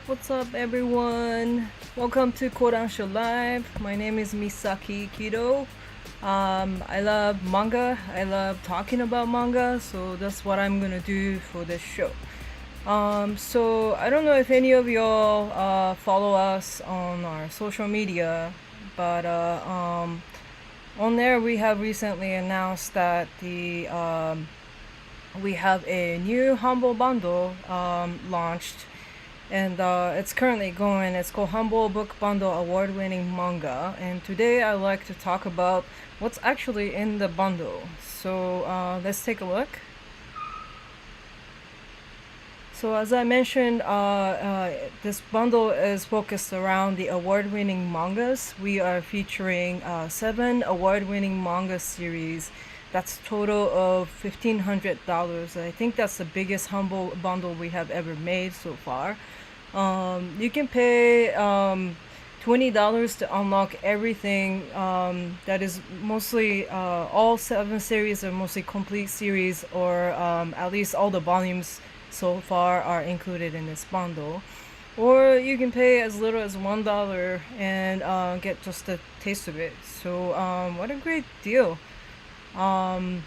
What's up, everyone? Welcome to Kodansha Live. My name is Misaki Kido. I love manga. I love talking about manga, so that's what I'm gonna do for this show. So I don't know if any of y'all follow us on our social media, but on there we have recently announced that we have a new Humble Bundle launched, and it's currently going. It's called Humble Book Bundle Award-Winning Manga, and today I'd like to talk about what's actually in the bundle. So let's take a look. So as I mentioned, this bundle is focused around the award-winning mangas. We are featuring 7 award-winning manga series That's total of $1,500. I think that's the biggest Humble Bundle we have ever made so far. You can pay $20 to unlock everything. That is mostly all 7 series are mostly complete series, or at least all the volumes so far are included in this bundle. Or you can pay as little as $1 and get just a taste of it. So what a great deal. Um,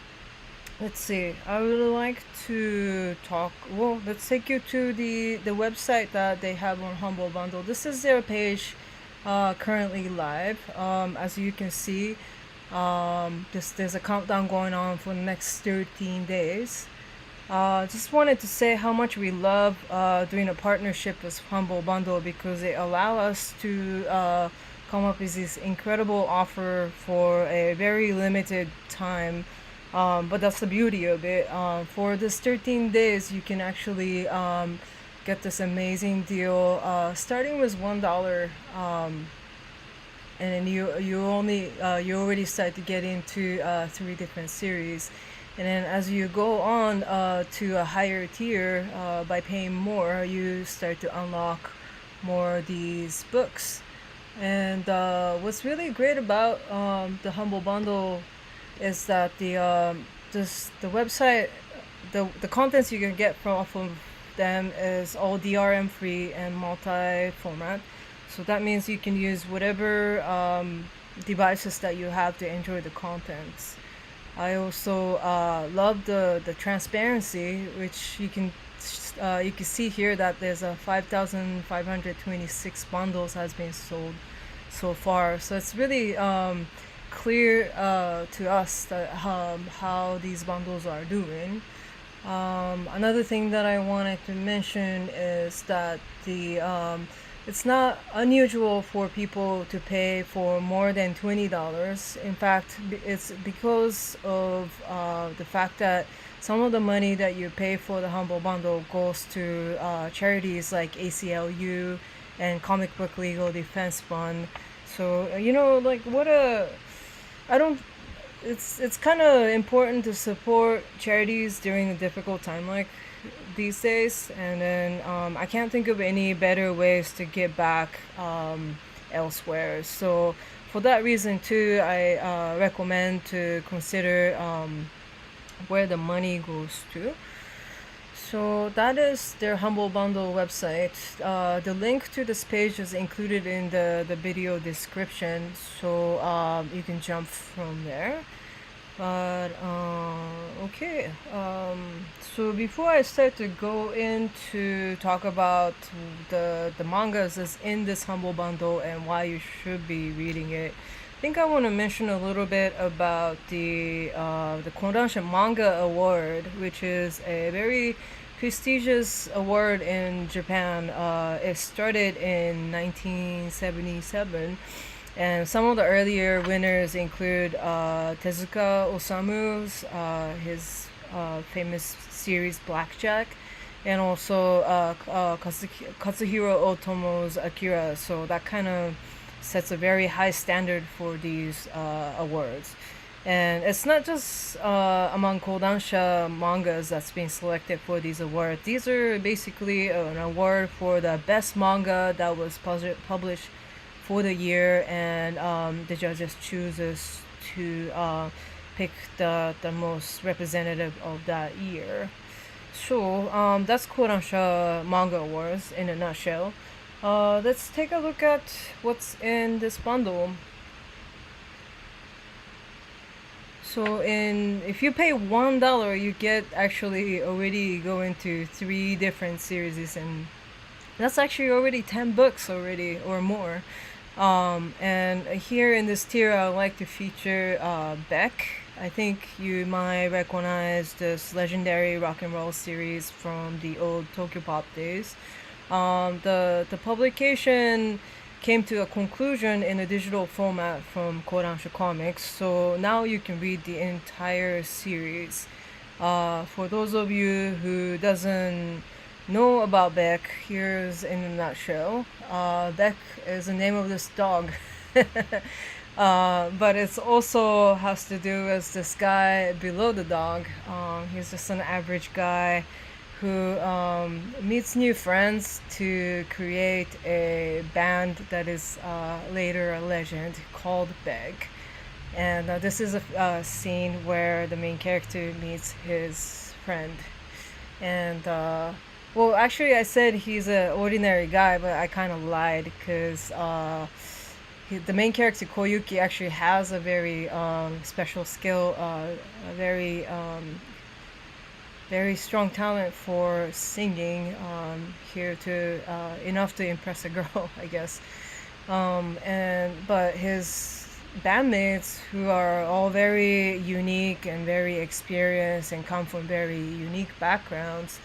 let's see. I would like to talk. Well, let's take you to the website that they have on Humble Bundle. This is their page, currently live. As you can see, there's a countdown going on for the next 13 days. Just wanted to say how much we love doing a partnership with Humble Bundle, because they allow us to come up with this incredible offer for a very limited time. But that's the beauty of it. For this 13 days, you can actually get this amazing deal, starting with $1. And then you already start to get into 3 different series. And then as you go on to a higher tier, by paying more, you start to unlock more of these books. And what's really great about the Humble Bundle is that the website, the contents you can get from off of them is all DRM free and multi format. So that means you can use whatever devices that you have to enjoy the contents. I also love the transparency, which you can see here that there's a 5,526 bundles has been sold so far. So it's really clear to us that how these bundles are doing. Another thing that I wanted to mention is that it's not unusual for people to pay for more than $20. In fact, it's because of the fact that some of the money that you pay for the Humble Bundle goes to charities like ACLU and Comic Book Legal Defense Fund. So like it's kind of important to support charities during a difficult time like these days. And then I can't think of any better ways to give back elsewhere. So for that reason too, I recommend to consider where the money goes to. So that is their Humble Bundle website. The link to this page is included in the video description, so you can jump from there. But okay, so before I start to go into talk about the mangas that's in this Humble Bundle and why you should be reading it, I think I want to mention a little bit about the Kodansha Manga Award, which is a very prestigious award in Japan. It started in 1977. And some of the earlier winners include Tezuka Osamu's his famous series Blackjack, and also Katsuhiro Otomo's Akira. So that kind of sets a very high standard for these awards. And it's not just among Kodansha mangas that's being selected for these awards. These are basically an award for the best manga that was published for the year, and the judges chooses to pick the most representative of that year. So that's Kodansha Manga Awards in a nutshell. Let's take a look at what's in this bundle. So if you pay $1, you get actually already go into 3 different series, and that's actually already 10 books already or more. And here in this tier, I would like to feature Beck. I think you might recognize this legendary rock and roll series from the old Tokyo Pop days. The publication came to a conclusion in a digital format from Kodansha Comics, so now you can read the entire series. For those of you who doesn't know about Beck, here's in a nutshell. Beck is the name of this dog. But it's also has to do with this guy below the dog. He's just an average guy who meets new friends to create a band that is later a legend called Beg. And this is a scene where the main character meets his friend. And well, actually, I said he's an ordinary guy, but I kind of lied because the main character Koyuki actually has a very special skill, a very strong talent for singing. Here to enough to impress a girl, I guess. And but his bandmates, who are all very unique and very experienced and come from very unique backgrounds,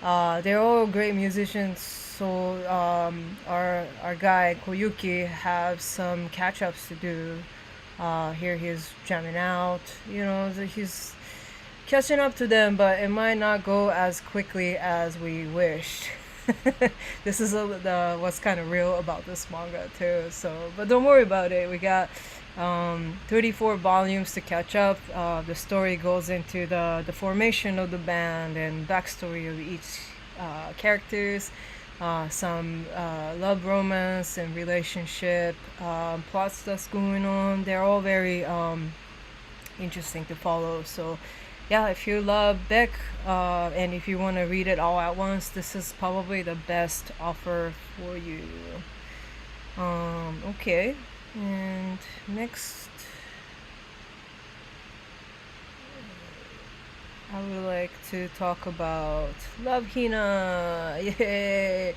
they're all great musicians. So our guy Koyuki have some catch ups to do. Here he's jamming out. He's catching up to them, but it might not go as quickly as we wished. This is what's kind of real about this manga too. So, but don't worry about it. We got 34 volumes to catch up. The story goes into the formation of the band and backstory of each characters, some love, romance, and relationship plots that's going on. They're all very interesting to follow. So yeah, if you love Beck and if you want to read it all at once, this is probably the best offer for you. Okay, and next I would like to talk about Love Hina. Yay!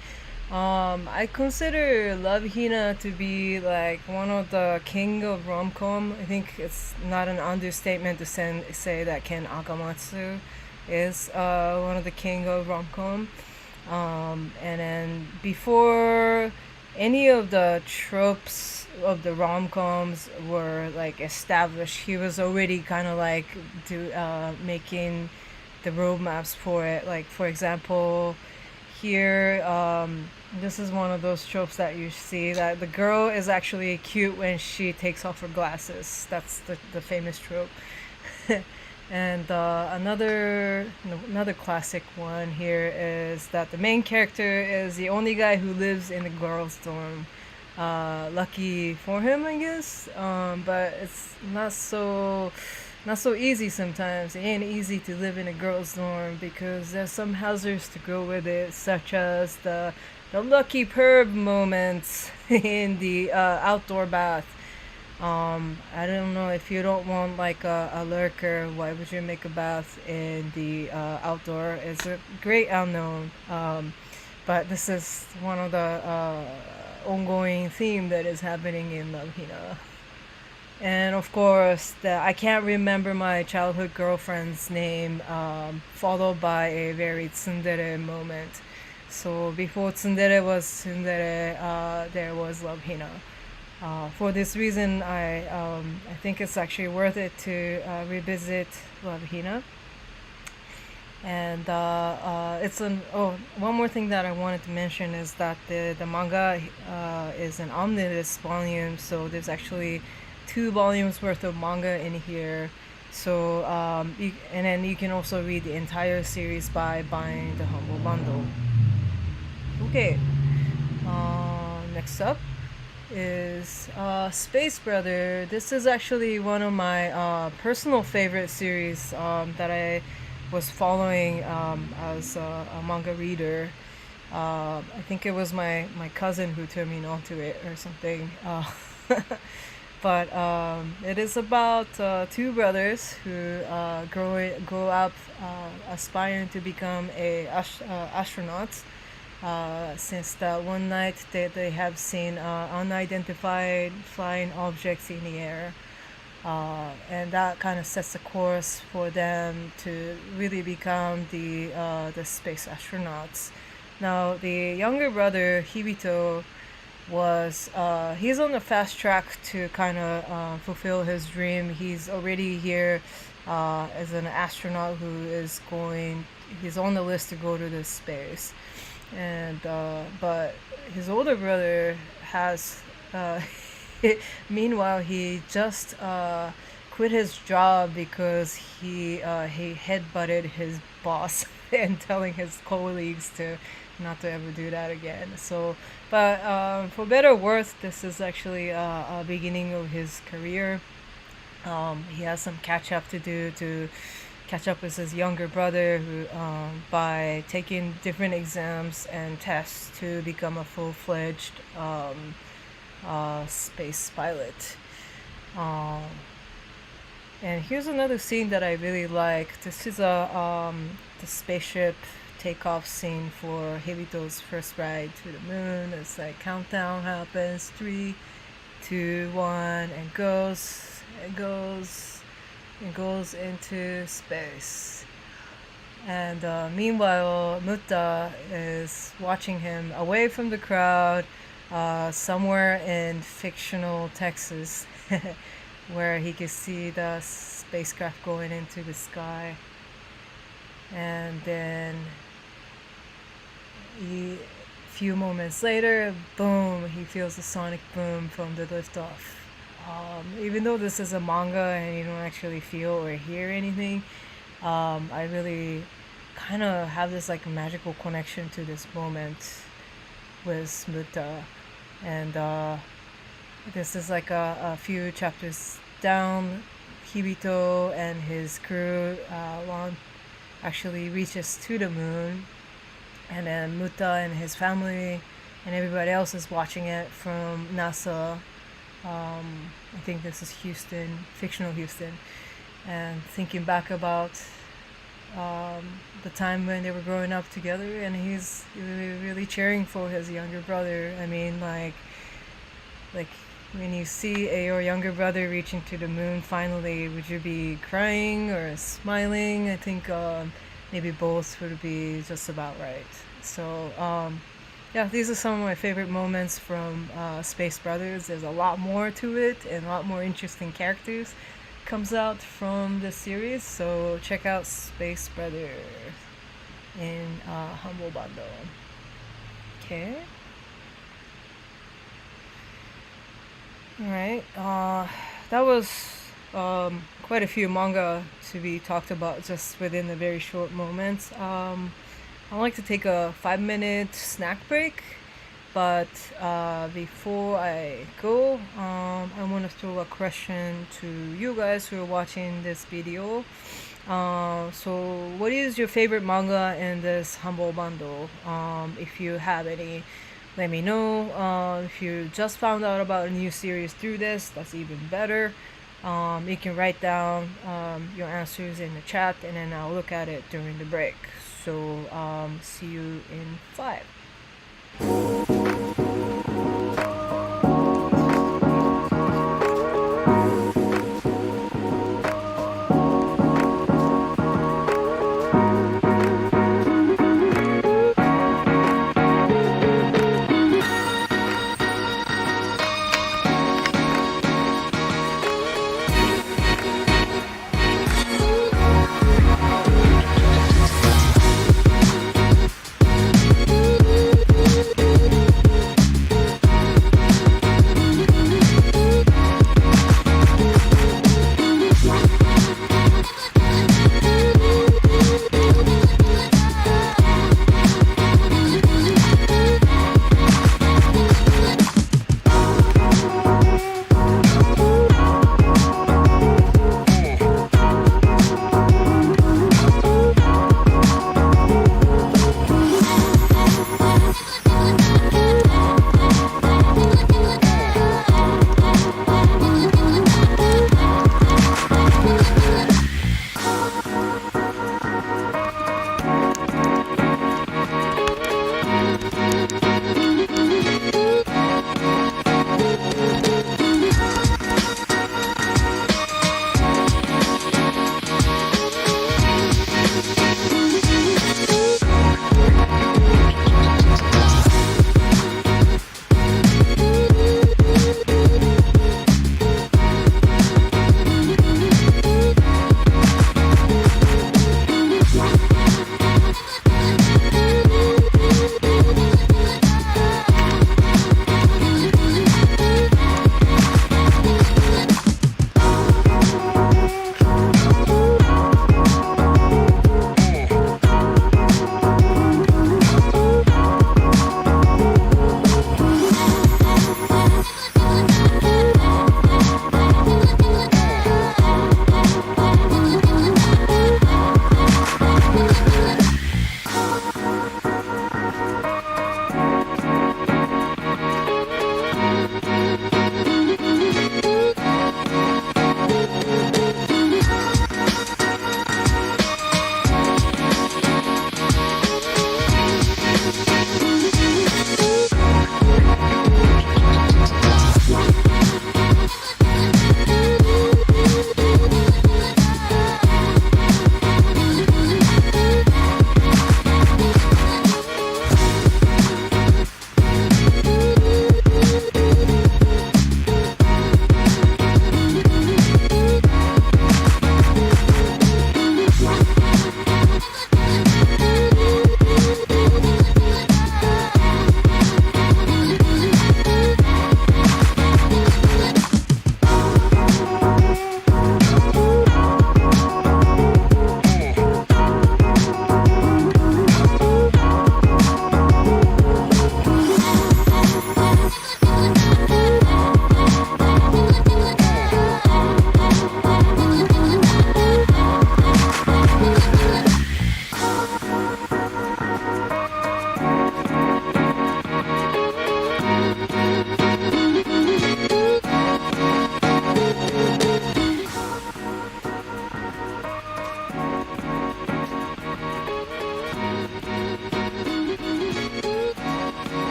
I consider Love Hina to be like one of the king of rom-com. I think it's not an understatement to say that Ken Akamatsu is one of the king of rom-com. And then before any of the tropes of the rom-coms were like established, he was already kind of like making the roadmaps for it. Like for example, here this is one of those tropes that you see, that the girl is actually cute when she takes off her glasses. That's the famous trope. And another classic one here is that the main character is the only guy who lives in the girls' dorm. Lucky for him, I guess. But it's not so easy sometimes. It ain't easy to live in a girls' dorm because there's some hazards to go with it, such as the lucky perv moments in the outdoor bath. I don't know, if you don't want like a lurker, why would you make a bath in the outdoor? It's a great unknown. But this is one of the ongoing theme that is happening in Love Hina. And of course, I can't remember my childhood girlfriend's name, followed by a very tsundere moment. So before tsundere was tsundere, there was Love Hina. For this reason, I think it's actually worth it to revisit Love Hina. And one more thing that I wanted to mention is that the manga is an omnibus volume, so there's actually 2 volumes worth of manga in here. So and then you can also read the entire series by buying the Humble Bundle. Okay, next up is Space Brother. This is actually one of my personal favorite series that I was following as a manga reader. I think it was my cousin who turned me onto it or something. But it is about 2 brothers who grow up aspiring to become astronauts. Since that one night they have seen unidentified flying objects in the air, and that kind of sets the course for them to really become the space astronauts. Now the younger brother Hibito he's on the fast track to kind of fulfill his dream. He's already here as an astronaut he's on the list to go to the space. And but his older brother has Meanwhile, he just quit his job because he headbutted his boss and telling his colleagues to not to ever do that again. So, but for better or worse, this is actually a beginning of his career. He has some catch up to do to catch up with his younger brother who, by taking different exams and tests to become a full-fledged space pilot. Um, and here's another scene that I really like. This is the spaceship takeoff scene for Hibito's first ride to the moon. It's like countdown happens, 3, 2, 1, and goes, and goes, and goes into space. And meanwhile, Mutta is watching him away from the crowd, somewhere in fictional Texas, where he can see the spacecraft going into the sky. And then a few moments later, boom, he feels the sonic boom from the liftoff. Even though this is a manga and you don't actually feel or hear anything, I really kind of have this like magical connection to this moment with Mutta. And this is like a few chapters down. Hibito and his crew actually reaches to the moon, and then Mutta and his family and everybody else is watching it from NASA. I think this is Houston, fictional Houston, and thinking back about the time when they were growing up together, and he's really, really cheering for his younger brother. I mean, like when you see your younger brother reaching to the moon finally, would you be crying or smiling? I think maybe both would be just about right. So yeah, these are some of my favorite moments from Space Brothers. There's a lot more to it and a lot more interesting characters comes out from the series. So check out Space Brothers in Humble Bundle. Okay. Alright, that was quite a few manga to be talked about just within a very short moments. I like to take a 5-minute snack break, but before I go, I want to throw a question to you guys who are watching this video. So what is your favorite manga in this Humble Bundle? If you have any, let me know. If you just found out about a new series through this, that's even better. You can write down your answers in the chat, and then I'll look at it during the break. So see you in 5.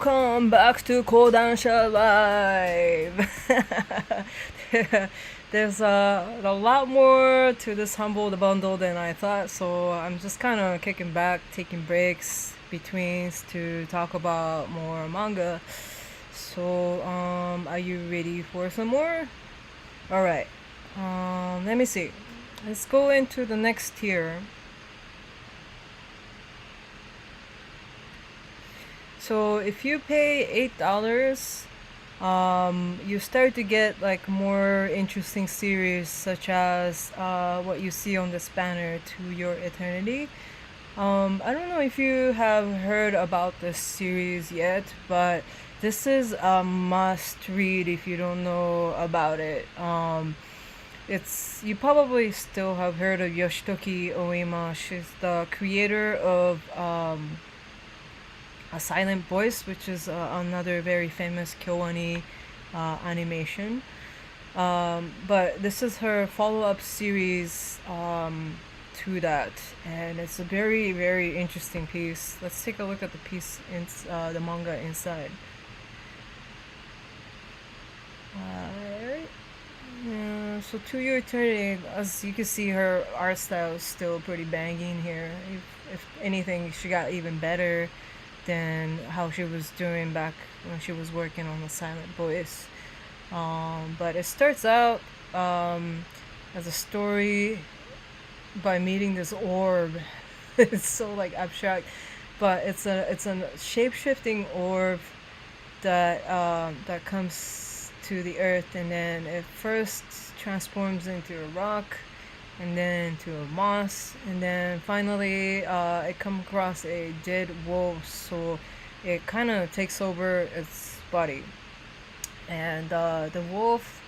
Welcome back to Kodansha Live. There's a lot more to this Humble the Bundle than I thought, so I'm just kind of kicking back, taking breaks between to talk about more manga. So, are you ready for some more? Alright, let me see. Let's go into the next tier. So if you pay $8, you start to get like more interesting series such as what you see on this banner, To Your Eternity. I don't know if you have heard about this series yet, but this is a must read if you don't know about it. You probably still have heard of Yoshitoki Oima. She's the creator of A Silent Voice, which is another very famous Kyoani animation. But this is her follow-up series to that, and it's a very, very interesting piece. Let's take a look at the piece in the manga inside. Yeah, so To Your Eternity, as you can see, her art style is still pretty banging here. If anything, she got even better than how she was doing back when she was working on The Silent Voice. But it starts out as a story by meeting this orb. It's so like abstract, but it's a shape-shifting orb that comes to the earth, and then it first transforms into a rock, and then to a moss, and then finally it comes across a dead wolf, so it kind of takes over its body, and the wolf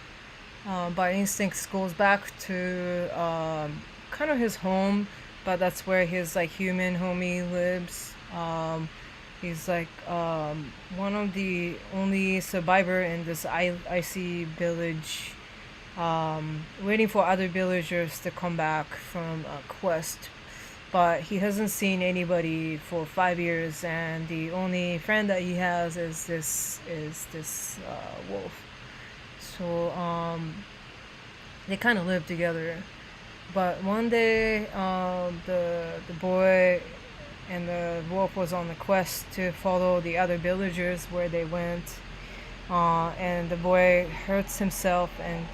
by instinct goes back to kind of his home, but that's where his like human homie lives. He's like one of the only survivor in this icy village, waiting for other villagers to come back from a quest, but he hasn't seen anybody for 5 years, and the only friend that he has is this wolf. So they kind of live together, but one day the boy and the wolf was on the quest to follow the other villagers where they went, and the boy hurts himself and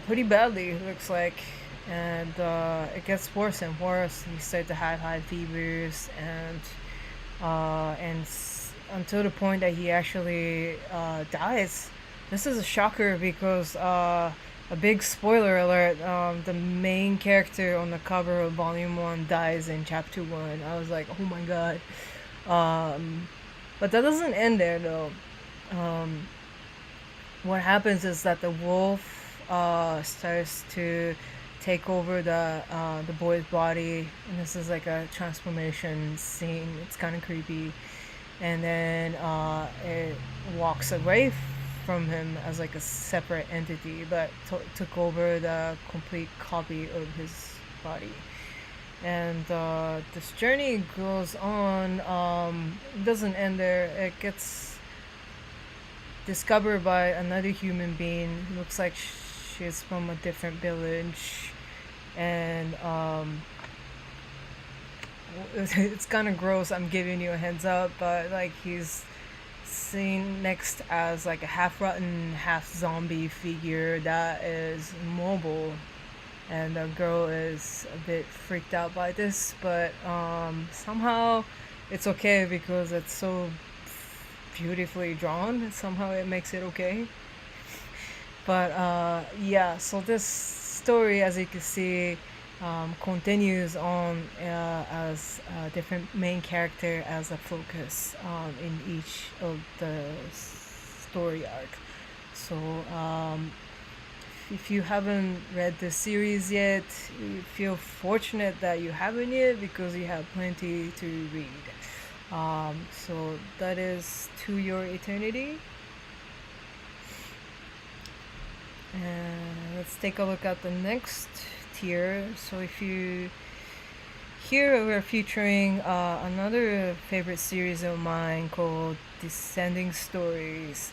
pretty badly, looks like, and it gets worse and worse. He starts to have high fevers, and until the point that he actually dies. This is a shocker because a big spoiler alert, the main character on the cover of Volume 1 dies in Chapter 1. I was like, oh my god. But that doesn't end there though. What happens is that the wolf starts to take over the boy's body, and this is like a transformation scene. It's kind of creepy, and then it walks away from him as like a separate entity, but took over the complete copy of his body. And this journey goes on. It doesn't end there. It gets discovered by another human being. Looks like she's from a different village, and it's kind of gross. I'm giving you a heads up, but like he's seen next as like a half-rotten, half-zombie figure that is mobile, and the girl is a bit freaked out by this, but somehow it's okay because it's so beautifully drawn. Somehow it makes it okay. But yeah, so this story, as you can see, continues on as a different main character as a focus in each of the story arc. So if you haven't read the series yet, you feel fortunate that you haven't yet because you have plenty to read. So that is To Your Eternity. And let's take a look at the next tier. So if you here we're featuring another favorite series of mine called Descending Stories.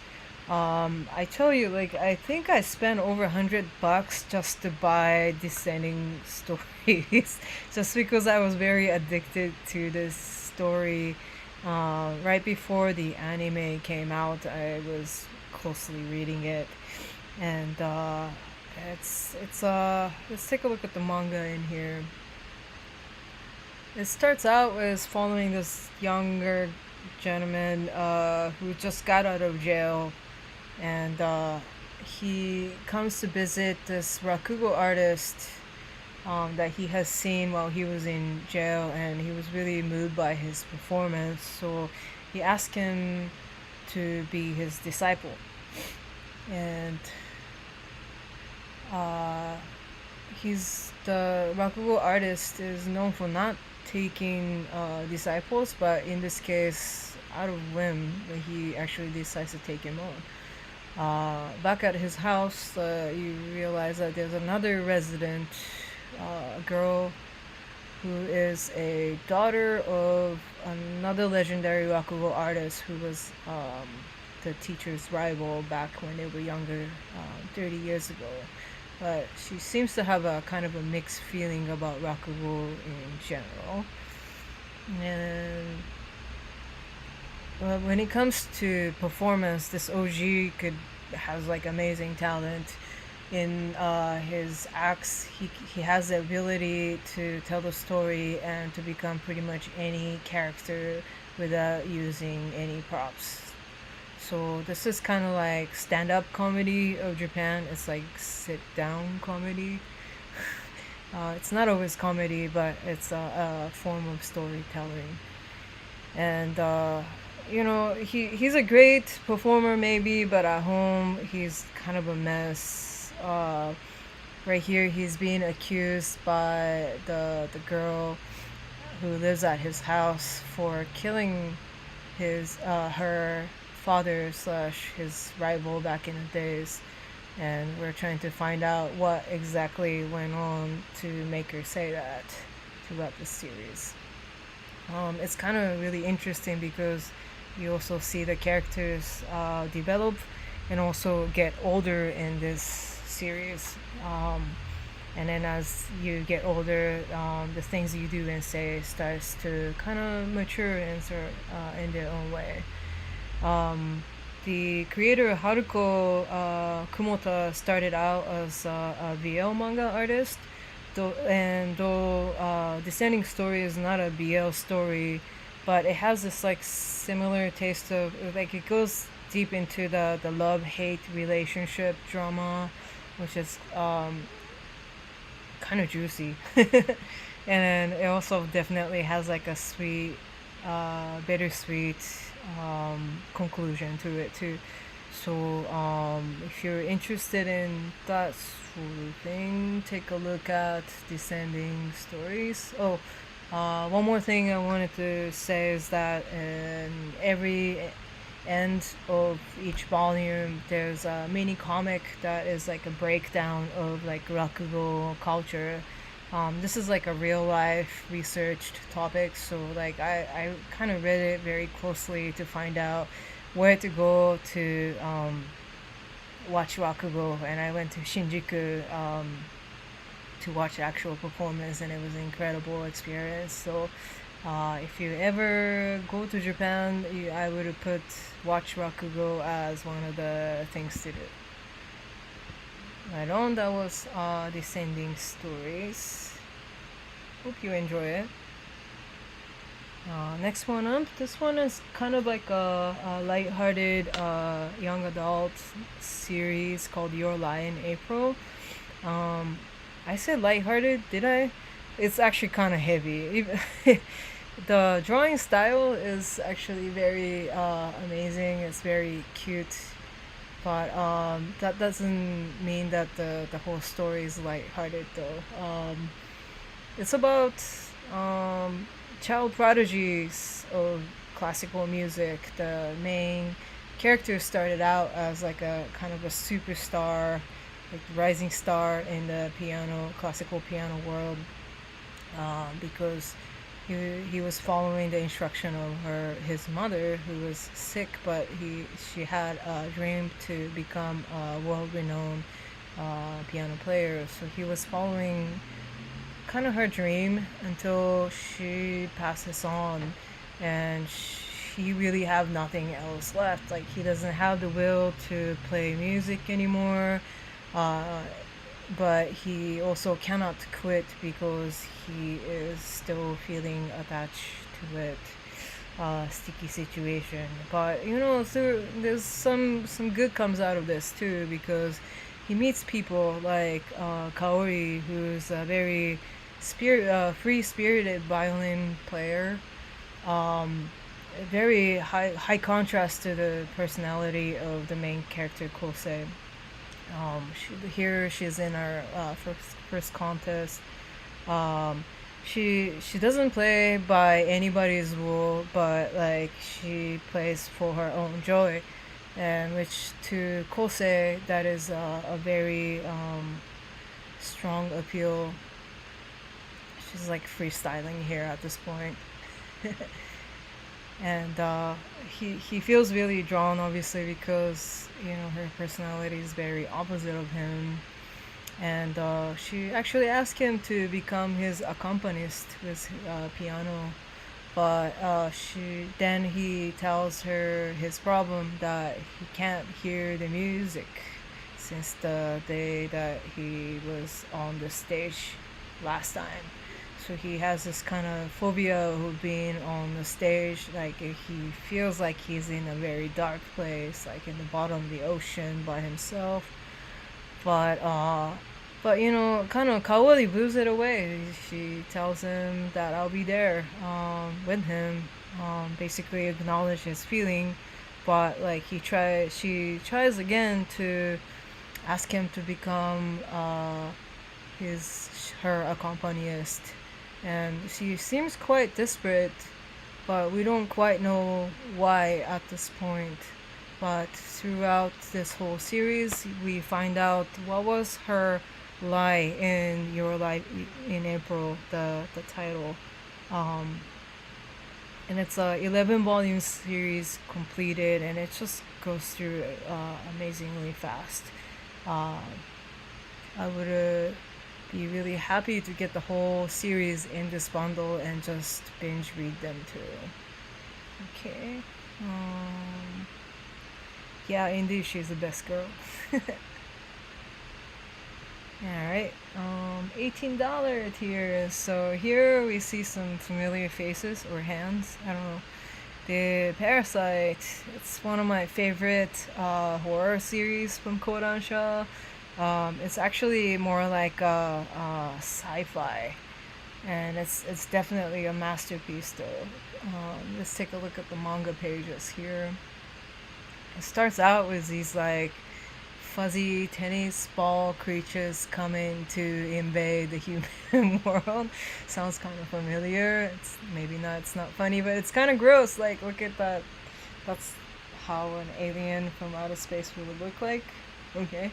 I tell you, like, I think I spent over $100 just to buy Descending Stories, just because I was very addicted to this story. Right before the anime came out, I was closely reading it, and let's take a look at the manga in here. It starts out as following this younger gentleman who just got out of jail, and he comes to visit this rakugo artist that he has seen while he was in jail, and he was really moved by his performance, so he asked him to be his disciple. And he's the rakugo artist is known for not taking disciples, but in this case, out of whim, he actually decides to take him on. Back at his house, you realize that there's another resident, a girl who is a daughter of another legendary rakugo artist who was the teacher's rival back when they were younger, 30 years ago. But she seems to have a kind of a mixed feeling about rakugo in general. And when it comes to performance, this OG has like amazing talent. In his acts, he has the ability to tell the story and to become pretty much any character without using any props. So this is kind of like stand-up comedy of Japan. It's like sit-down comedy. It's not always comedy, but it's a form of storytelling. And he's a great performer maybe, but at home he's kind of a mess. Right here, he's being accused by the girl who lives at his house for killing her father slash his rival back in the days, and we're trying to find out what exactly went on to make her say that throughout the series. It's kind of really interesting because you also see the characters develop and also get older in this series. And then as you get older, the things you do and say starts to kind of mature and in their own way. The creator Haruko Kumota started out as a BL manga artist, though Descending Story is not a BL story, but it has this like similar taste of like it goes deep into the love-hate relationship drama, which is kind of juicy. And it also definitely has like a sweet, bittersweet conclusion to it too. So if you're interested in that sort of thing, take a look at Descending Stories. One more thing I wanted to say is that in every end of each volume there's a mini comic that is like a breakdown of like rakugo culture. This is like a real life researched topic, so like I kind of read it very closely to find out where to go to watch rakugo, and I went to Shinjuku to watch actual performance, and it was an incredible experience. So if you ever go to Japan, I would put watch rakugo as one of the things to do. Right on, that was Descending Stories. Hope you enjoy it. Next one up, this one is kind of like a light-hearted young adult series called Your Lie in April. I said light-hearted, did I? It's actually kind of heavy. The drawing style is actually very amazing. It's very cute. But that doesn't mean that the whole story is lighthearted though. It's about child prodigies of classical music. The main character started out as like a kind of a superstar, like rising star in the classical piano world. because he was following the instruction of his mother, who was sick, but she had a dream to become a world-renowned piano player. So he was following kind of her dream until she passes on, and he really have nothing else left. Like, he doesn't have the will to play music anymore, uh, but he also cannot quit because he is still feeling attached to it. Sticky situation, but so there's some good comes out of this too, because he meets people like Kaori, who's a very free spirited violin player. A very high contrast to the personality of the main character Kosei. Here she's in our first contest. Um, she doesn't play by anybody's rule, but like she plays for her own joy, and which to Kosei, that is a very strong appeal. She's like freestyling here at this point. And he feels really drawn, obviously, because her personality is very opposite of him. And she actually asked him to become his accompanist with piano, but he tells her his problem, that he can't hear the music since the day that he was on the stage last time. So he has this kind of phobia of being on the stage. Like, he feels like he's in a very dark place, like in the bottom of the ocean by himself. But kind of Kaori moves it away. She tells him that I'll be there with him. Basically acknowledge his feeling, but like she tries again to ask him to become her accompanist, and she seems quite desperate, but we don't quite know why at this point. But throughout this whole series, we find out what was her lie in Your Life in April, the title. And it's a 11 volume series completed, and it just goes through amazingly fast. Uh, I would be really happy to get the whole series in this bundle and just binge read them too. Okay. Yeah, indeed, she's the best girl. Alright, $18 tiers. So here we see some familiar faces or hands. I don't know. The Parasite. It's one of my favorite horror series from Kodansha. It's actually more like a sci-fi, and it's definitely a masterpiece though. Let's take a look at the manga pages here. It starts out with these like fuzzy tennis ball creatures coming to invade the human world. Sounds kind of familiar. It's maybe not. It's not funny, but it's kind of gross. Like, look at that. That's how an alien from outer space would look like. Okay.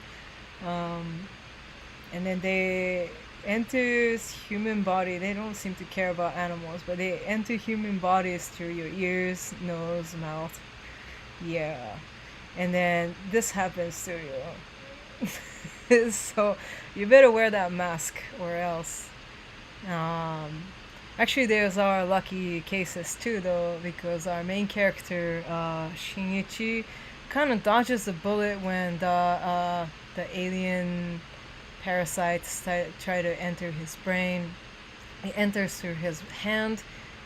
And then they enter human body. They don't seem to care about animals, but they enter human bodies through your ears, nose, mouth. Yeah. And then this happens to you. So you better wear that mask or else. Actually, there's our lucky cases too, though, because our main character, Shinichi, kind of dodges the bullet when the alien parasites try to enter his brain. It enters through his hand,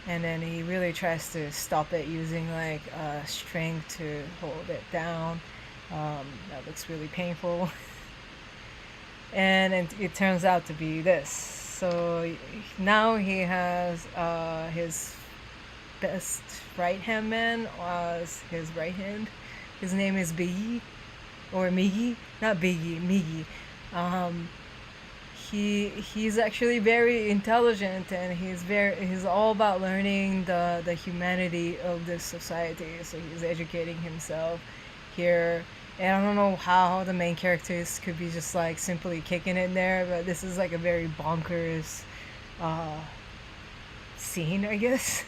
and then he really tries to stop it using like a string to hold it down. That looks really painful. And it turns out to be this. So now he has his best right hand man as his right hand. His name is Biggie, or Migi, not Biggie, Migi. He's actually very intelligent, and he's all about learning the humanity of this society. So he's educating himself here. And I don't know how the main characters could be just like simply kicking it there, but this is like a very bonkers scene, I guess.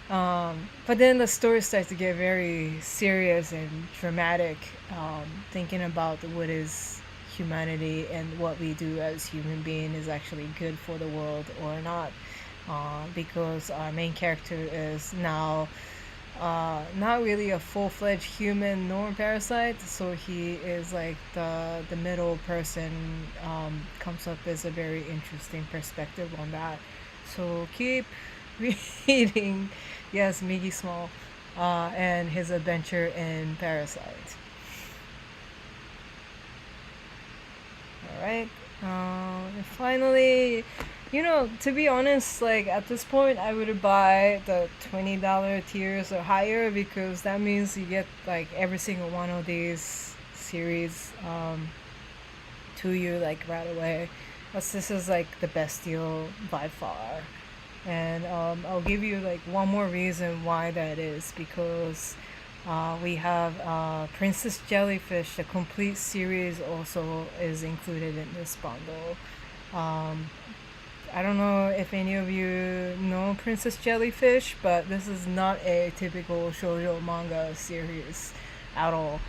But then the story starts to get very serious and dramatic, thinking about what is humanity and what we do as human being is actually good for the world or not. Because our main character is now not really a full-fledged human nor parasite, so he is like the middle person. Comes up as a very interesting perspective on that. So keep reading, yes, Miggy Small, and his adventure in Parasite. All right, and finally, to be honest, like at this point, I would buy the $20 tiers or higher because that means you get like every single one of these series to you like right away. But this is like the best deal by far. And I'll give you like one more reason why that is because we have Princess Jellyfish, the complete series also is included in this bundle. I don't know if any of you know Princess Jellyfish, but this is not a typical shoujo manga series at all.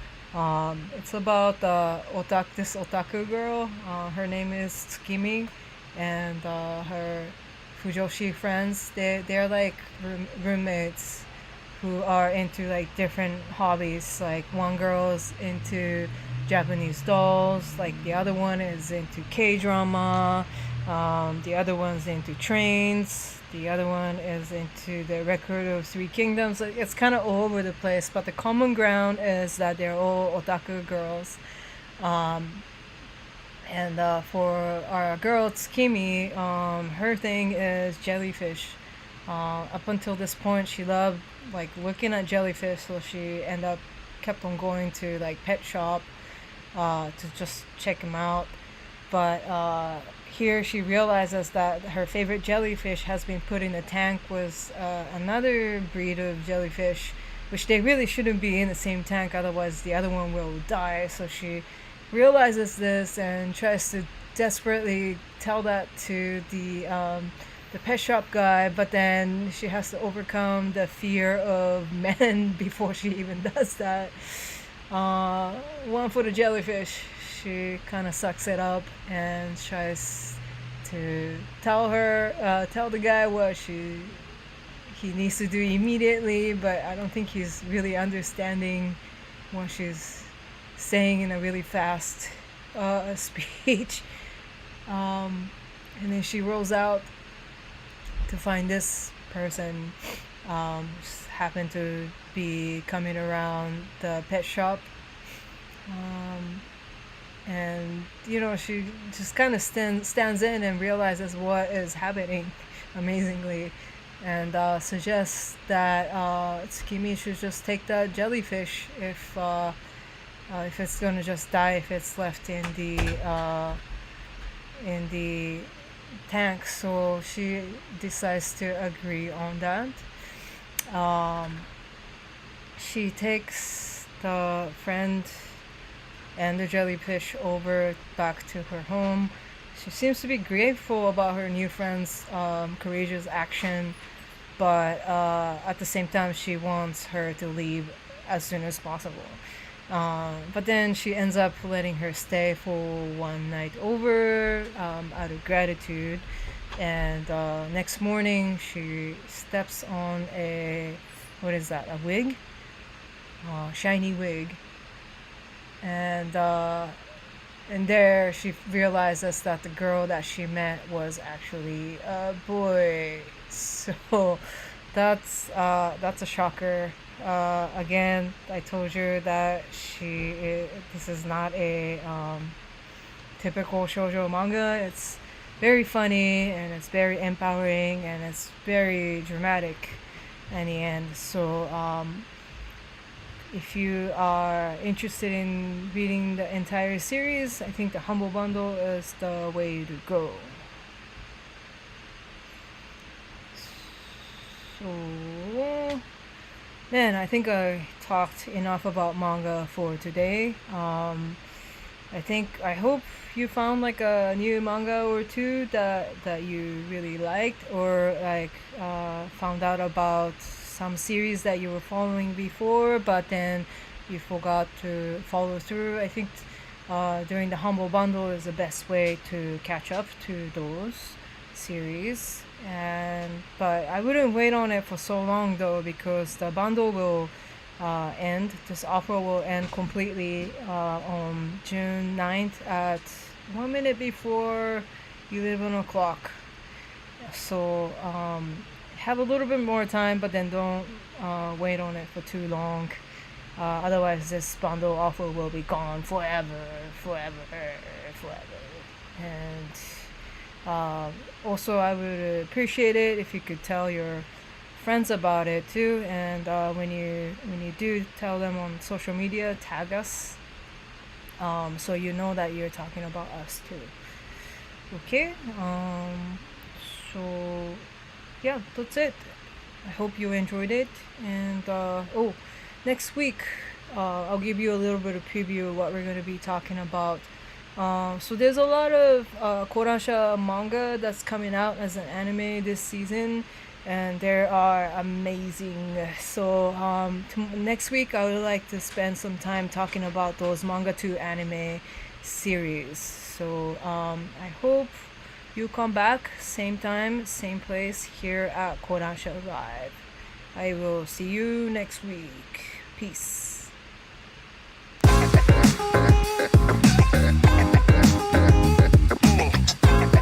It's about this otaku girl. Her name is Tsukimi, and her Fujoshi friends. They're like roommates who are into like different hobbies. Like one girl's into Japanese dolls, like the other one is into K-drama. The other one's into trains. The other one is into the Record of Three Kingdoms. It's kind of all over the place, but the common ground is that they're all otaku girls. And for our girl Tsukimi, her thing is jellyfish. Up until this point, she loved like looking at jellyfish, so she kept on going to like pet shop to just check them out. But here she realizes that her favorite jellyfish has been put in a tank with another breed of jellyfish, which they really shouldn't be in the same tank, otherwise the other one will die. So she realizes this and tries to desperately tell that to the pet shop guy, but then she has to overcome the fear of men before she even does that. One for the jellyfish, she kind of sucks it up and tries to tell the guy what he needs to do immediately, but I don't think he's really understanding what she's saying in a really fast speech. And then she rolls out to find this person. Just happened to be coming around the pet shop. And she just kind of stands in and realizes what is happening amazingly, and suggests that Tsukimi should just take the jellyfish if it's gonna just die if it's left in the tank. So she decides to agree on that. She takes the friend and the jellyfish over back to her home. She seems to be grateful about her new friend's courageous action, but at the same time she wants her to leave as soon as possible. But then she ends up letting her stay for one night over out of gratitude. And next morning she steps on a wig? Shiny wig. And there she realizes that the girl that she met was actually a boy. So that's a shocker. Again, I told you that this is not a typical shoujo manga. It's very funny and it's very empowering and it's very dramatic in the end. So if you are interested in reading the entire series, I think the Humble Bundle is the way to go. So then I think I talked enough about manga for today. I hope you found like a new manga or two that you really liked, or like found out about some series that you were following before, but then you forgot to follow through. I think during the Humble Bundle is the best way to catch up to those series. But I wouldn't wait on it for so long though, because the bundle will end. This offer will end completely on June 9th at 1 minute before 11 o'clock. So have a little bit more time, but then don't wait on it for too long. Otherwise, this bundle offer will be gone forever. And also, I would appreciate it if you could tell your friends about it too. And when you do tell them on social media, tag us, so you know that you're talking about us too. Okay. So yeah, that's it. I hope you enjoyed it. And next week, I'll give you a little bit of preview of what we're going to be talking about. So there's a lot of Kodansha manga that's coming out as an anime this season, and they are amazing. So next week I would like to spend some time talking about those manga to anime series. So I hope you come back, same time, same place here at Kodansha Live. I will see you next week. Peace.